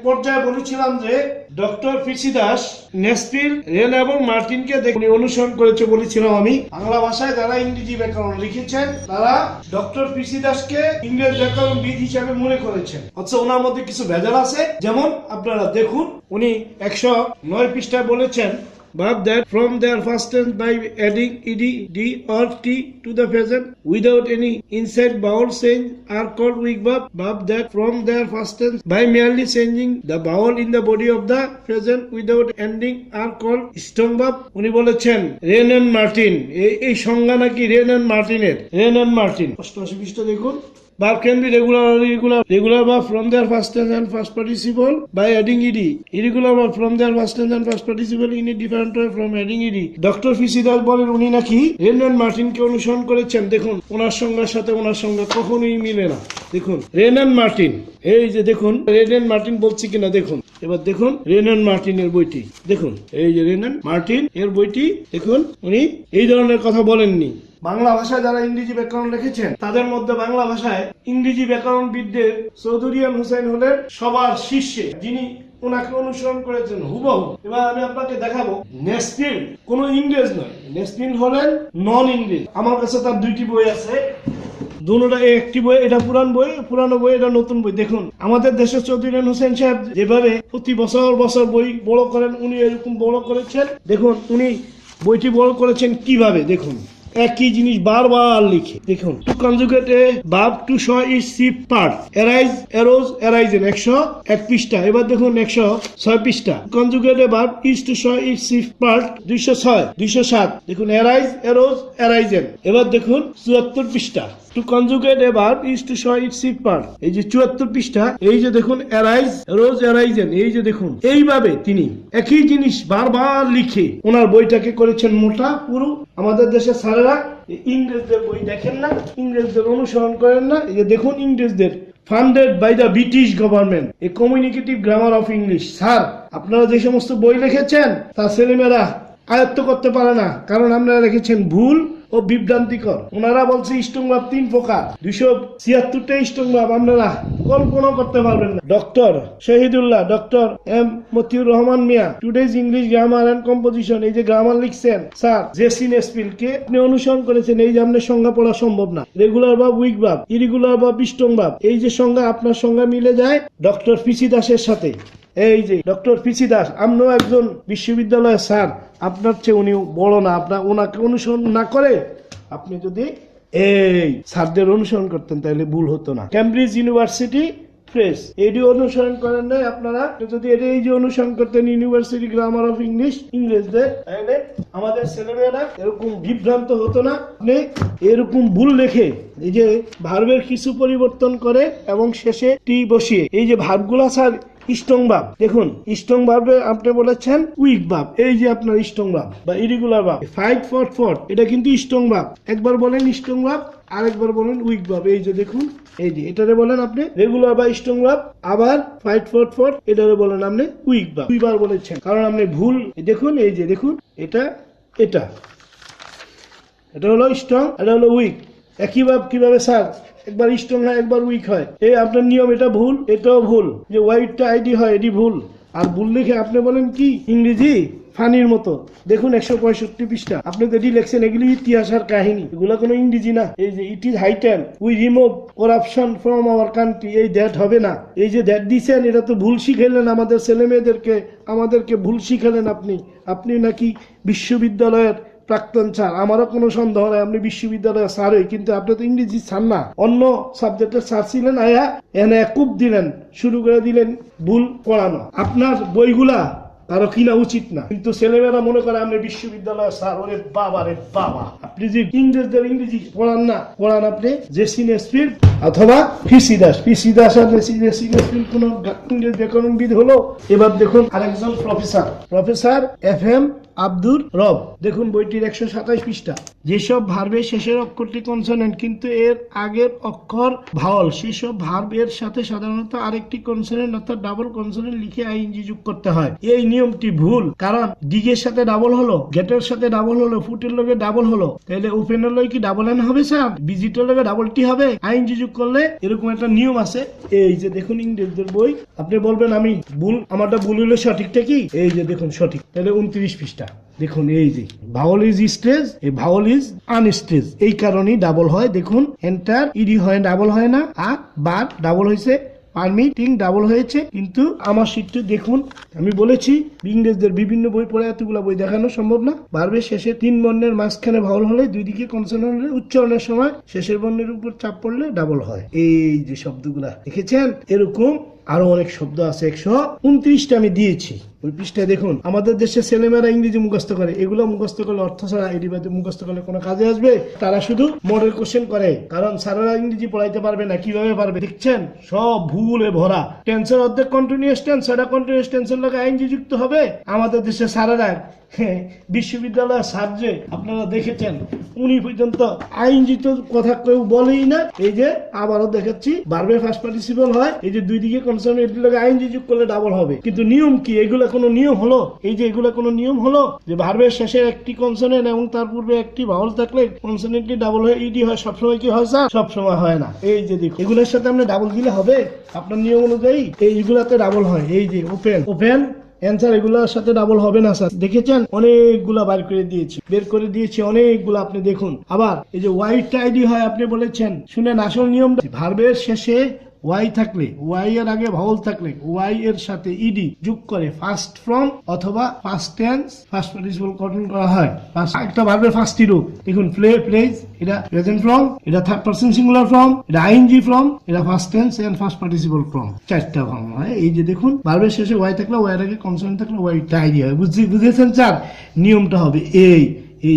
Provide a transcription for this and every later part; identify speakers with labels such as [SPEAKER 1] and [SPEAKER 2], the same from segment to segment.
[SPEAKER 1] পর্যায়ে বলেছিলাম যে ডক্টর পিসি দাস নেসপিল, রেন এবং মার্টিনকে দেখে অনুসরণ করেছে বলেছিলাম আমি। বাংলা ভাষায় যারা ইংরেজি ব্যাকরণ লিখেছেন তারা ডক্টর পিসি দাসকে ইংরেজ ব্যাকরণবিদ হিসাবে মনে করেছেন। অথচ ওনার মধ্যে কিছু ভেজাল আছে। যেমন আপনারা দেখুন, উনি 109 পৃষ্ঠায় বলেছেন verb that from their first tense by adding ed, d or t to the present without any inside vowel change are called weak verb. Verb that from their first tense by merely changing the vowel in the body of the present without ending are called strong verb. উনি বলেছেন rain and Martin, এই সংজ্ঞা নাকি rain and মার্টিনের। Rain and Martin 88 পৃষ্ঠা দেখুন। Verb can be regular verb from their first tense and first participle by adding ed. Irregular verb from their first tense and first participle in a different way from adding ed. Doctor PC Das বলেন উনি নাকি rain and মার্টিনকে অনুসরণ করেছেন। দেখুন ওনার সংজ্ঞার সাথে ওনার সংজ্ঞা কখনোই মিলে না। দেখুন রেন এন্ড মার্টিন, এই যে দেখুন রেন এন্ড মার্টিন বলছি কিনা দেখুন। এবার দেখুন রেন এন্ড মার্টিনের বইটি দেখুন, এই যে রেন এন্ড মার্টিন এর বইটি দেখুন, উনি এই ধরনের কথা বলেননি। বাংলা ভাষায় যারা ইংরেজি ব্যাকরণ লিখেছেন তাদের মধ্যে বাংলা ভাষায় ইংরেজি ব্যাকরণবিদদের চৌধুরিয়ান হোসেন হলেন সবার শীর্ষে, যিনি ওনাকে অনুসরণ করেছেন হুবহু। এবার আমি আপনাকে দেখাবো নেসপিল কোন ইংরেজ নয়, নেসপিল হলেন নন ইংরেজ। আমার কাছে তার দুইটি বই আছে, দুটোটা একটি বই, এটা পুরানো বই, এটা নতুন বই। দেখুন আমাদের দেশের চৌধুরী হোসেন সাহেব যেভাবে প্রতি বছর বই বড় করেন, উনি এরকম বড় করেছেন। দেখুন উনি বইটি বড় করেছেন কিভাবে, দেখুন একই জিনিস বারবার লিখে। দেখুন to conjugate a verb to show its chief part, arise, arose, arisen 101 পৃষ্ঠা। এবার দেখুন 106 পৃষ্ঠা। Conjugate a verb is to show its chief part 206, 207। দেখুন অ্যারাইজ, অ্যারোজ, অ্যারাইজেন। এবার দেখুন 74 পৃষ্ঠা। To conjugate a verb is to show its chief part, এই যে 74 পৃষ্ঠা। এই যে দেখুন অ্যারাইজ, অ্যারোজ, অ্যারাইজেন, এই যে দেখুন এইভাবে তিনি একই জিনিস বারবার লিখে ওনার বইটাকে করেছেন মোটা পুরো। আমাদের দেশে স্যারেরা ইংরেজদের বই দেখেন না, ইংরেজদের অনুসরণ করেন না। এই যে দেখুন ইংরেজদের funded by the British government a communicative grammar of English. Sir আপনারা যে সমস্ত বই লিখেছেন তা ছেলেমেয়েরা আয়ত্ত করতে পারে না, কারণ আপনারা লিখেছেন ভুল ও বিভ্রান্তিকর। ওনারা বলছে স্ট্রং ভার্ব 3 প্রকার, 276টা স্ট্রং ভার্ব আপনারা কল্পনা করতে পারবেন না। Doctor Shahidullah, doctor M Matiur Rahman Mia, today's English grammar and composition, এই যে গ্রামার লিখছেন স্যার জেসি নেসপিল কে আপনি অনুসরণ করেছেন। এই যে আপনার সংজ্ঞা পড়া সম্ভব না। Regular verb, week verb, irregular verb, strong verb, এই যে সংজ্ঞা আপনার সংজ্ঞা মিলে যায় ডক্টর পিসি দাসের সাথে। এই যে ডক্টর পিসি দাস আপনিও একজন বিশ্ববিদ্যালয়ের স্যার, আপনার চেয়ে উনি বড় না। আপনার ওনাকে অনুসরণ না করে আপনি যদি এই স্যারদের অনুসরণ করতেন তাহলে ভুল হতো না। ক্যামব্রিজ ইউনিভার্সিটি প্রেস এটি অনুসরণ করেন নাই আপনারা। যদি এই যে অনুসরণ করতেন ইউনিভার্সিটি গ্রামার অফ ইংলিশ ইংরেজদের, তাহলে আমাদের ছেলেমেয়েরা এরকম বিভ্রান্ত হতো না। আপনি এরকম ভুল লেখে এই যে ভার্বের কিছু পরিবর্তন করে এবং শেষে টি বসিয়ে, এই যে ভার্বগুলা স্যার স্ট্রং ভার্ব। দেখুন স্ট্রং ভার্বে আপনি বলেছেন উইক ভার্ব, এই যে আপনার স্ট্রং ভার্ব বা ইরেগুলার ভার্ব। ফাইট ফর এটা কিন্তু স্ট্রং ভার্ব। একবার বলেন স্ট্রং ভার্ব, আরেকবার বলেন উইক ভার্ব। এই যে দেখুন এই যে এটারে বলেন আপনি রেগুলার বা স্ট্রং ভার্ব, আবার ফাইট ফর এটারে বলেন আপনি উইক ভার্ব। দুইবার বলেছেন কারণ আপনি ভুল। দেখুন এই যে দেখুন এটা হলো স্ট্রং, এটা হলো উইক। একই ভার্ব কিভাবে স্যার একবার স্ট্রং হয় একবার উইক হয়? এই আপনার নিয়ম, এটা ভুল, এটাও ভুল। যে ওয়াইটটা আইডি হয় এটি ভুল। আর ভুল লিখে আপনি বলেন কি ইংরেজি ফানির মতো। দেখুন 165 পৃষ্ঠা। আপনি যেটি লেখছেন এগুলি ইতিহাস আর কাহিনী, এগুলো কোনো ইংরেজি না। এই যে it is high time we remove corruption from our country, এই দ্যাট হবে না। এই যে দ্যাট দিচ্ছেন এটা তো ভুল শিখাইলেন আমাদের ছেলে মেয়েদেরকে, আমাদেরকে ভুল শিখালেন আপনি নাকি বিশ্ববিদ্যালয়ের প্রাক্তন স্যার। আমারও কোনো সন্দেহ নাই আপনি বিশ্ববিদ্যালয়ের স্যারই, কিন্তু আপনি তো ইংরেজি স্যার না, অন্য সাবজেক্টের স্যার ছিলেন। এনে কূপ দিলেন, শুরু করে দিলেন ভুল পড়ানো। আপনার বইগুলা কারো কিনা উচিত না, কিন্তু ছেলেমেয়েরা মনে করে আপনি বিশ্ববিদ্যালয়ের স্যার। ওরে বাবা রে বাবা, আপনি যে ইংরেজদের ইংরেজি পড়ান আপনি জেসি নেসপিল অথবা পিসি দাস আর জেসি নেসপিল কোন ইংরেজ ব্যাকরণবিদ হলো। এবার দেখুন আরেকজন প্রফেসর FM আব্দুর রব। দেখুন বইটির 127 পৃষ্ঠা। যেসব ভার্বের শেষের অক্ষরটি কনসোনেন্ট কিন্তু এর আগের অক্ষর ভাওয়াল, সেসব ভার্বের সাথে সাধারণত আরেকটি কনসোনেন্ট অর্থাৎ ডাবল কনসোনেন্ট লিখে আইএনজি যোগ করতে হয়। এই নিয়মটি ভুল, কারণ ডিগের সাথে ডাবল হলো, গেটের সাথে ডাবল হলো, ফুটের লগে ডাবল হলো, তাহলে ওপেনের লগে কি ডাবল এন হবে স্যার? ভিজিটের লগে ডাবল টি হবে? আইএনজি যোগ করলে এরকম একটা নিয়ম আছে। এই যে দেখুন ইংরেজদের বই, আপনি বলবেন আমি ভুল, আমারটা ভুল হলে সঠিকটা কি? এই যে দেখুন সঠিক, তাহলে 29 পৃষ্ঠা। দেখুন এই যে ভাওয়াল ইজ স্ট্রেস, এই ভাওয়াল ইজ আনস্ট্রেস, এই কারণেই ডাবল হয়। দেখুন এন্টার ইডি হয়, ডাবল হয় না, আর বার ডাবল হয়েছে, পারমিটিং ডাবল হয়েছে। কিন্তু আমার শীটটি দেখুন, আমি বলেছি ইংরেজদের বিভিন্ন বই পড়ে এতগুলা বই দেখানো সম্ভব না। ভার্বের শেষে 3 বর্ণের মাঝখানে ভাওয়াল হলে দুই দিকে কনসোনেন্ট হলে উচ্চারণের সময় শেষের বর্ণের উপর চাপ পড়লে ডাবল হয়। এই যে শব্দগুলা দেখেছেন, এরকম আরো অনেক শব্দ আছে। 129টা আমি দিয়েছি ওই পৃষ্ঠায়। দেখুন আমাদের দেশে ছেলেমেয়েরা ইংরেজি মুখস্থ করে, এগুলো মুখস্থ করলে অর্থ ছাড়া এটি মুখস্থ করলে কোনো কাজে আসবে? তারা শুধু মডেল কোশ্চেন করে, কারণ স্যারেরা ইংরেজি পড়াইতে পারবে না। কিভাবে পারবে? দেখছেন সব ভুলে ভরা। টেন্সের অর্ধেক কন্টিনিউয়াস টেন্স, সেটা কন্টিনিউয়াস টেন্সের লগে আইএনজি যুক্ত হবে। আমাদের দেশে স্যারেরা বিশ্ববিদ্যালয়ের স্যার যে আপনারা দেখেছেন, উনি পর্যন্ত আইএনজি তো কথা কেউ বলেই না। এই যে আবারও দেখাচ্ছি, ভার্বের ফার্স্ট পার্টিসিপল হয়, এই যে দুই দিকে কনসোনেন্ট লগে আইএনজি যোগ করলে ডাবল হবে। কিন্তু নিয়ম কি? এগুলা কোনো নিয়ম হলো? এই যে এগুলা কোনো নিয়ম হলো যে ভার্বের শেষে একটি কনসোনেন্ট এবং তার পূর্বে একটি ভাওয়াল থাকলে কনসোনেন্টটি ডাবল হয়ে ইডি হয়? সবসময় কি হয় স্যার? সবসময় হয় না। এই যে দেখুন এগুলোর সাথে আপনি ডাবল দিলে হবে আপনার নিয়ম অনুযায়ী? এইগুলাতে ডাবল হয়। এই যে ওপেন ওপেন অ্যান্সার, এগুলোর সাথে ডাবল হবে না স্যার। দেখেছেন অনেকগুলা বের করে দিয়েছি অনেকগুলো। আপনি দেখুন আবার এই যে হোয়াইট আইডি হয়, আপনি বলেছেন শুনেন আসল নিয়ম। ভার্বের শেষে ওয়াই থাকলে, ওয়াই এর আগে ভাওয়াল থাকলে ওয়াই এর সাথে ইডি যোগ করে ফার্স্ট ফর্ম অথবা ফার্স্ট টেন্স ফার্স্ট পার্টিসিপল গঠন করা হয়। একটা ভার্বের ফার্স্ট রূপ দেখুন, প্লে প্লেজ, এটা প্রেজেন্ট ফর্ম, এটা থার্ড পারসন সিঙ্গুলার ফর্ম, এটা আইএনজি ফর্ম, এটা first tense and first participle form. 4টা ফর্ম হয়। এই যে দেখুন ভার্বের শেষে ওয়াই থাকলে ওয়াই এর আগে কনসোনেন্ট থাকলে ওয়াইটা আইডি হয়। বুঝেছেন স্যার? নিয়মটা হবে এই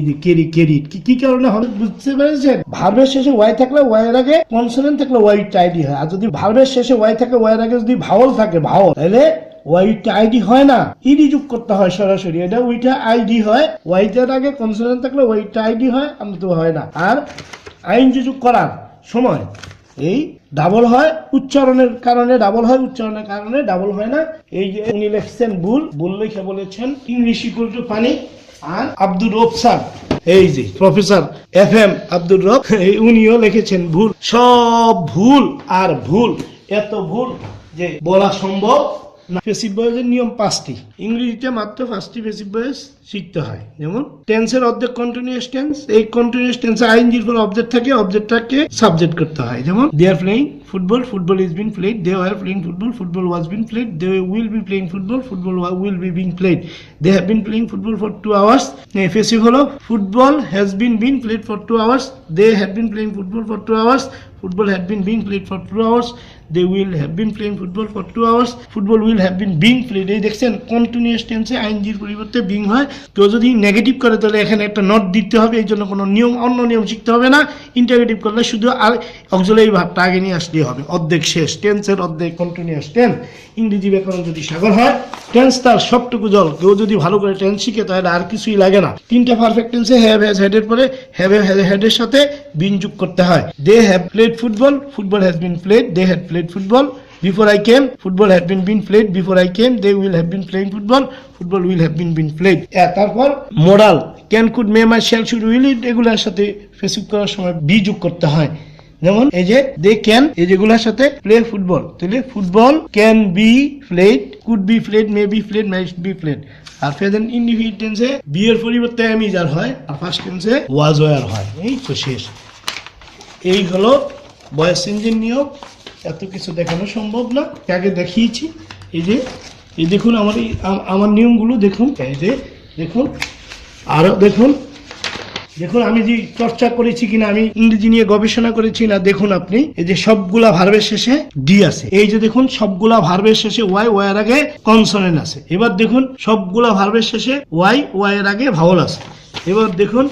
[SPEAKER 1] যে ক্যারিট কি কারণে হবে বুঝতে পেরেছেন? ভার্বের শেষে ওয়াই থাকলে ওয়াই এর আগে কনসোনেন্ট থাকলে ওয়াইটা আইডি হয়। আর যদি ভার্বের শেষে ওয়াই থাকে, ওয়াই এর আগে যদি ভাওয়াল থাকে, ভাওয়াল, তাহলে ওয়াইটা আইডি হয় না, ইডি যোগ করতে হয় সরাসরি। এটা ওইটা আইডি হয়, ওয়াইটার আগে কনসোনেন্ট থাকলে ওয়াইটা আইডি হয়, আমি তো হয় না। আর আইএনজি যোগ করার সময় এই ডাবল হয়, উচ্চারণের কারণে ডাবল হয়, উচ্চারণের কারণে ডাবল হয় না। এই যে উনি লিখছেন ভুল লিখে বলেছেন ইংলিশ ইকুয়াল টু পানি। আর আব্দুর রব স্যার, এই যে প্রফেসর FM আব্দুর রব, উনিও লিখেছেন ভুল। সব ভুল আর ভুল, এত ভুল যে বলা সম্ভব না। প্যাসিভ ভয়েসের নিয়ম 5টি, ইংরেজিতে মাত্র 5টি প্যাসিভ ভয়েস শিখতে হয়। যেমন টেন্সের অবজেক্ট কন্টিনিউয়াস টেন্স, এই কন্টিনিউয়াস টেন্সে আইএনজির পর অবজেক্ট থাকে, অবজেক্টটাকে সাবজেক্ট করতে হয়। যেমন they are playing football, football is been played, they were playing football, football was been played, they will be playing football, football will be being played, they have been playing football for 2 hours। Passive হলো football has been played for 2 hours, they have been playing football for 2 hours, football had been being played for 2 hours, they will have been playing football for 2 hours, football will have been being played। এই দেখছেন continuous টেন্সে আইএনজির পরিবর্তে being হয়। কেউ যদি negative করে তাহলে এখানে একটা নট দিতে হবে। এই জন্য কোনো নিয়ম অন্য নিয়ম শিখতে হবে না। ইন্টারগেটিভ করলে শুধু আর অক্সিলারি ভার্বটা আগে নিয়ে আসলেই হবে। অর্ধেক শেষ, টেন্সের অর্ধেক কন্টিনিউয়াস টেন্স। ইংরেজি ব্যাকরণ যদি সাগর হয়, টেন্স তার সবটুকু জল। কেউ যদি ভালো করে টেন্স শিখে তাহলে আর কিছুই লাগে না। 3টা পারফেক্ট টেন্সে হ্যাভ হ্যাজ হেডের পরে হ্যাভ হেডের সাথে বিন যোগ করতে হয়। They have played football, football has been played, they had played football before I came, football had been played before I came, they will have been playing football, football will have been played। তারপর modal can could may might shall should will it, এগুলোর সাথে ফেসিভ করার সময় B যোগ করতে হয়। যেমন এই যে দে ক্যান, এই যেগুলোর সাথে প্লে ফুটবল, তাহলে football can be played, could be played, may be played, might be played. আর প্রেজেন্ট ইনডিফিনিট টেন্সে বি এর পরিবর্তে এম ইজ আর হয়, আর ফার্স্ট টেন্সে ওয়াজ ওয়ার হয়। এই তো শেষ। এই হলো ভয়েস চেঞ্জের নিয়ম। এত কিছু দেখানো সম্ভব না, আগে দেখিয়েছি। এই দেখুন আমার নিয়মগুলো দেখুন। এই যে দেখুন, আরো দেখুন আমি যে চর্চা করেছি কিনা, আমি ইংরেজি নিয়ে গবেষণা করেছি না। দেখুন আপনি এই যে সবগুলা ভার্বের শেষে ডি আছে। এই যে দেখুন সবগুলা ভার্বের শেষে ওয়াই এর আগে কনসোনেন্ট আছে। এবার দেখুন সবগুলা ভার্বের শেষে ওয়াই এর আগে ভাওয়াল আছে। এবার দেখুন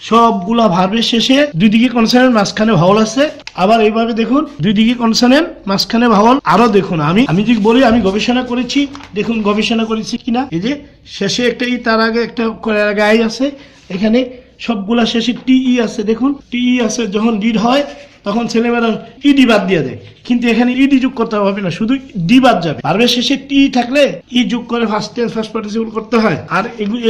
[SPEAKER 1] সবগুলা ভার্বের শেষে দুই দিকে কনসোনেন্ট মাঝখানে ভাওয়াল আছে। আবার এইভাবে দেখুন দুই দিকে কনসোনেন্ট মাঝখানে ভাওয়াল। আরো দেখুন আমি যদি বলি আমি গবেষণা করেছি, দেখুন গবেষণা করেছি কিনা। এই যে শেষে একটা ই, তার আগে একটা আই আছে, এখানে সবগুলা শেষে টিই আছে। দেখুন টিই আছে, যখন ডিড হয় তখন ছেলেমেয়েরা ইডি বাদ দিয়ে দেয়, কিন্তু এখানে ইডি যোগ করতে হবে না, শুধু ডি বাদ যাবে। ভার্বের শেষে টি থাকলে ই যোগ করে ফার্স্ট টেন্স ফার্স্ট পার্টিসিপল করতে হয়। আর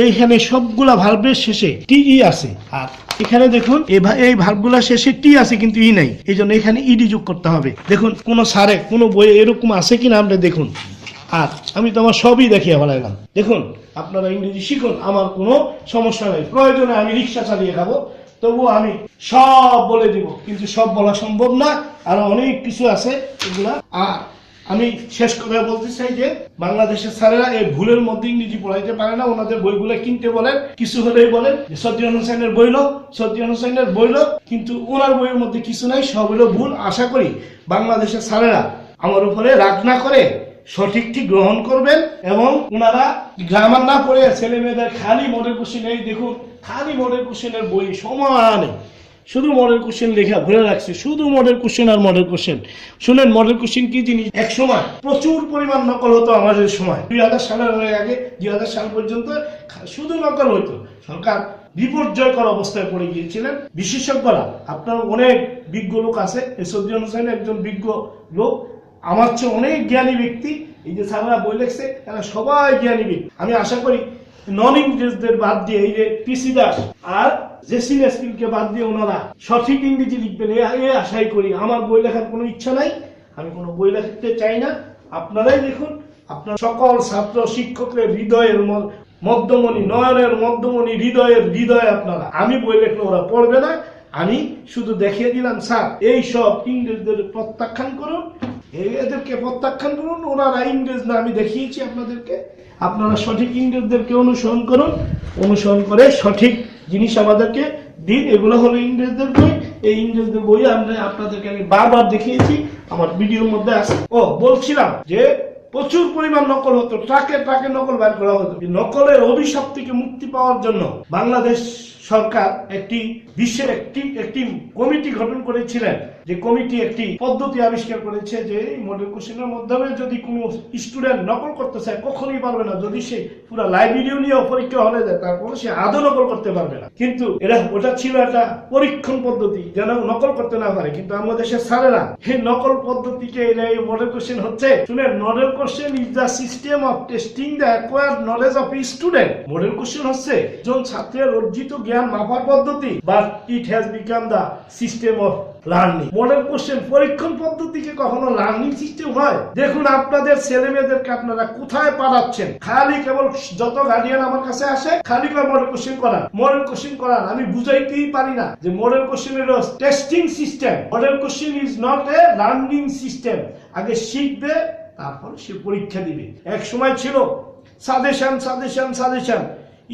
[SPEAKER 1] এইখানে সবগুলা ভার্বের শেষে টি আছে। আর এখানে দেখুন এই ভার্বগুলা শেষে টি আছে কিন্তু ই নাই, এই জন্য এখানে ইডি যোগ করতে হবে। দেখুন কোন সারে কোন বইয়ে এরকম আছে কিনা আপনি দেখুন। আর আমি তো আমার সবই দেখিয়ে ফেলাইলাম। দেখুন আপনারা ইংরেজি শিখুন, আমার কোনো সমস্যা নেই। প্রয়োজনে আমি রিক্সা চালিয়ে খাবো, তবুও আমি সব বলে দিব, কিন্তু সব বলা সম্ভব না, আরো অনেক কিছু আছে এগুলা। আর আমি শেষ কথা বলতে চাই যে বাংলাদেশের স্যারেরা এই ভুলের মধ্যে ইংরেজি পড়াইতে পারে না। ওনাদের বইগুলো কিনতে বলেন, কিছু হলেই বলেন সদ্দিয়ান হোসেনের বইলো, সদ্দিয়ান হোসেনের বইলো, কিন্তু ওনার বইয়ের মধ্যে কিছু নাই, সব হলো ভুল। আশা করি বাংলাদেশের স্যারেরা আমার উপরে রাগ না করে সঠিকটি গ্রহণ করবেন, এবং ওনারা গ্রামার না পড়ে ছেলে মেয়েদের খালি মডেল কোশ্চেন, এই দেখুন খালি মডেল কোশ্চেনের বই সমানে শুধু মডেল কোশ্চেন লেখা ভরে রাখছে, শুধু মডেল কোশ্চেন আর মডেল কোশ্চেন। শুনেন মডেল কোশ্চেন কি জিনিস। এক সময় প্রচুর পরিমাণ নকল হতো আমাদের সময়, 2000 সালের আগে 2000 সাল পর্যন্ত শুধু নকল হইতো। সরকার বিপর্যয়কর অবস্থায় পড়ে গিয়েছিলেন। বিশেষজ্ঞরা, আপনার অনেক বিজ্ঞ লোক আছে, সদ্দিয়ান হোসেন একজন বিজ্ঞ লোক, আমার চেয়ে অনেক জ্ঞানী ব্যক্তি। এই যে স্যাররা বই লেখছে এরা সবাই জ্ঞানী ব্যক্তি। আমি আশা করি নন ইংরেজদের বাদ দিয়ে, এই যে পিসি দাস আর জেসি নেসপিলকে বাদ দিয়ে ওনারা সঠিক ইংরেজি লিখবেন, এই আশাই করি। আমার বই লেখার কোনো ইচ্ছা নাই, আমি কোনো বই লিখতে চাই না। আপনারাই দেখুন, আপনার সকল ছাত্র শিক্ষকের হৃদয়ের মধ্যমণি, নয়নের মধ্যমণি, হৃদয়ের হৃদয় আপনারা। আমি বই লেখলে ওরা পড়বে না, আমি শুধু দেখিয়ে দিলাম স্যার এই সব ইংরেজদের প্রত্যাখ্যান করুন, এদেরকে প্রত্যাখ্যান করুন, ওনারা ইংরেজ না, আমি দেখিয়েছি আপনাদেরকে। আপনারা সঠিক ইংরেজদেরকে অনুসরণ করুন, অনুসরণ করে সঠিক জিনিস আমাদেরকে দিন। এগুলো হলো ইংরেজদের বই, এই ইংরেজদের বই আমরা আপনাদেরকে আমি বারবার দেখিয়েছি, আমার ভিডিওর মধ্যে আছে। বলছিলাম যে প্রচুর পরিমাণ নকল হতো, ট্রাকে ট্রাকে নকল বের করা হতো। নকলের অভিশাপ থেকে মুক্তি পাওয়ার জন্য বাংলাদেশ সরকার বিশ্বের একটি কমিটি গঠন করেছিলেন, যে কমিটি একটি পদ্ধতি আবিষ্কার করেছে যে মডেল কোশ্চেনের মাধ্যমে যদি কোনো স্টুডেন্ট নকল করতে চায় কখনোই পারবে না, যদি সে পুরো লাইভ ভিডিও নিয়ে পরীক্ষা হলে যায় তারপরে সে আদৌ নকল করতে পারবে না। কিন্তু ওটা ছিল একটা পরীক্ষণ পদ্ধতি, যেন নকল করতে না পারে। কিন্তু আমাদের দেশের স্যারেরা এই নকল পদ্ধতিকে এই মডেল কোশ্চেন হচ্ছে, শুনেন, model question is the system of testing the acquired knowledge of a student. Model question হচ্ছে একজন ছাত্রের অর্জিত জ্ঞান মাপার পদ্ধতি, but it has become the system of learning. Model question পরীক্ষণ পদ্ধতিকে কখনো লার্নিং সিস্টেম হয়? দেখুন আপনাদের ছেলে মেয়েদেরকে আপনারা কোথায় পাঠাচ্ছেন, খালি কেবল যত গার্ডিয়ান আমার কাছে আসে খালি করে মডেল কোশ্চেন করান, মডেল কোশ্চেন করান। আমি বুঝাইতেই পারি না যে মডেল কোশ্চেন এর testing system. Model question is not a learning system. আগে শিখবে, তারপর সে পরীক্ষা দিবে। এক সময় ছিল সাজেশন সাজেশন সাজেশন,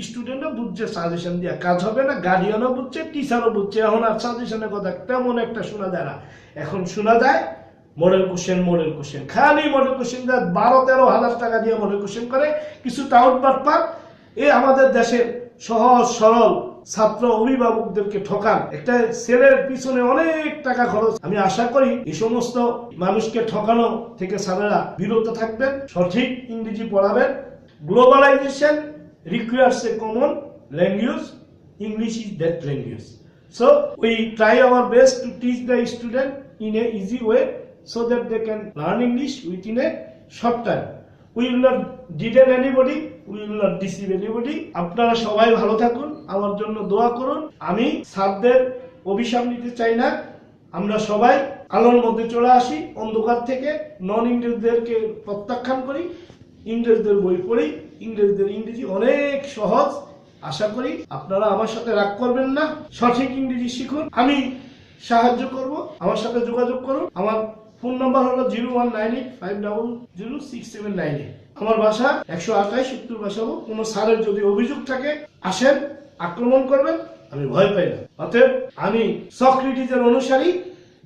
[SPEAKER 1] স্টুডেন্টও বুঝছে সাজেশন দিয়ে কাজ হবে না, গার্ডিয়ানও বুঝছে, টিচারও বুঝছে। এখন আর সাজেশনের কথা তেমন একটা শোনা যায় না, এখন শোনা যায় মডেল কোশ্চেন। মডেল কোশ্চেন খালি মডেল কোশ্চেন 12-13 হাজার টাকা দিয়ে মডেল কোশ্চেন করে কিছু টাউট বাটপার। আমাদের দেশের সহজ সরল ছাত্র অভিভাবকদেরকে ঠকান, একটা ছেলের পিছনে অনেক টাকা খরচ। আমি আশা করি এই সমস্ত মানুষকে ঠকানো থেকে স্যারেরা বিরত থাকবেন, সঠিক ইংরেজি পড়াবেন। Globalisation requires a common language. English is that language. So we try our best to teach the student in a easy way so that they can learn English within a short time. We will not deter anybody, we will not deceive anybody. আপনারা সবাই ভালো থাকুন, আমার জন্য দোয়া করুন। আমি স্যারদের অভিশাপ নিতে চাই না, আমরা সবাই আলোর মধ্যে চলে আসি, অন্ধকার থেকে নন ইংরেজদেরকে প্রত্যাখ্যান করি, ইংরেজদের বই পড়ি। ইংরেজদের ইংরেজি অনেক সহজ। আশা করি আপনারা আমার সাথে রাগ করবেন না, সঠিক ইংরেজি শিখুন, আমি সাহায্য করব। আমার সাথে যোগাযোগ করুন। আমার ফোন নাম্বার হলো 01985006798। আমার বাসা 128 উত্তর বাসাবো। কোন স্যারের যদি অভিযোগ থাকে আসেন, আক্রমণ করবেন, আমি ভয় পাই না। অতএব আমি সক্রেটিসের অনুসারী,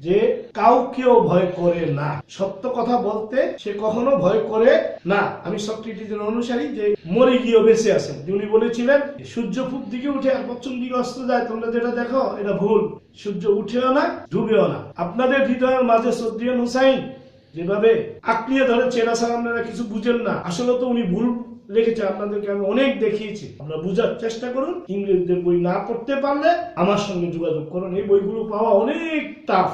[SPEAKER 1] যে কাউকেও ভয় করে না, সত্য কথা বলতে সে কখনো ভয় করে না। আমি সক্রেটিসের অনুসারী যে মরে গিয়েও বেঁচে আছেন। উনি বলেছিলেন সূর্য পূব দিকে উঠে আর পশ্চিম দিকে অস্ত যায়, তোমরা যেটা দেখো এটা ভুল। সূর্য উঠেও না ডুবেও না। আপনাদের হৃদয়ের মাঝে সদ্রিয়ান হুসাইন যেভাবে আঁকড়িয়ে ধরেছে, এরা স্যার আপনারা কিছু বুঝেন না, আসলে তো উনি ভুল রেখেছে। আপনাদেরকে আমি অনেক দেখিয়েছি, আপনারা বুঝার চেষ্টা করুন। ইংরেজদের বই না পড়তে পারলে আমার সঙ্গে যোগাযোগ করুন, এই বইগুলো পাওয়া অনেক টাফ।